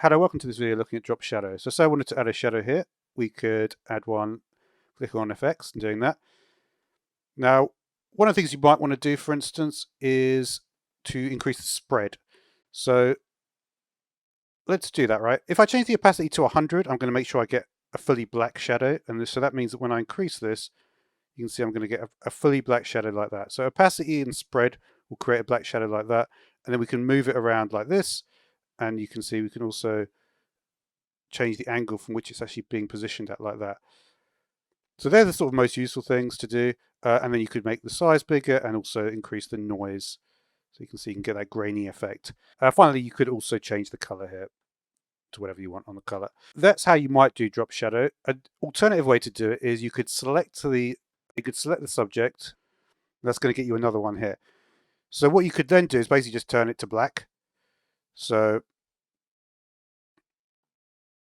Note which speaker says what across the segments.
Speaker 1: Hello, welcome to this video looking at drop shadow. So say I wanted to add a shadow here, we could add one, click on FX and doing that. Now, one of the things you might want to do, for instance, is to increase the spread. So let's do that, right? If I change the opacity to 100, I'm going to make sure I get a fully black shadow. And so that means that when I increase this, you can see I'm going to get a fully black shadow like that. So opacity and spread will create a black shadow like that. And then we can move it around like this. And you can see we can also change the angle from which it's actually being positioned at like that. So they're the sort of most useful things to do. And then you could make the size bigger and also increase the noise. So you can see you can get that grainy effect. Finally, you could also change the color here to whatever you want on the color. That's how you might do drop shadow. An alternative way to do it is you could select the subject. That's going to get you another one here. So what you could then do is basically just turn it to black. So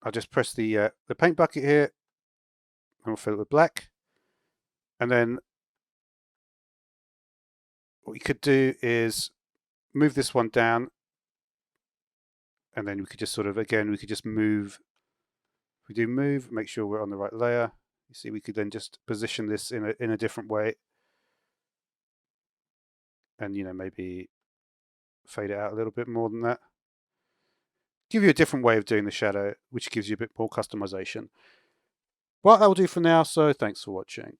Speaker 1: I'll just press the paint bucket here, and we'll fill it with black. And then what we could do is move this one down, and then we could just sort of, again, we could just move. If we do move, make sure we're on the right layer. You see, we could then just position this in a different way, and maybe fade it out a little bit more than that. Give you a different way of doing the shadow, which gives you a bit more customization. Well, that will do for now, so thanks for watching.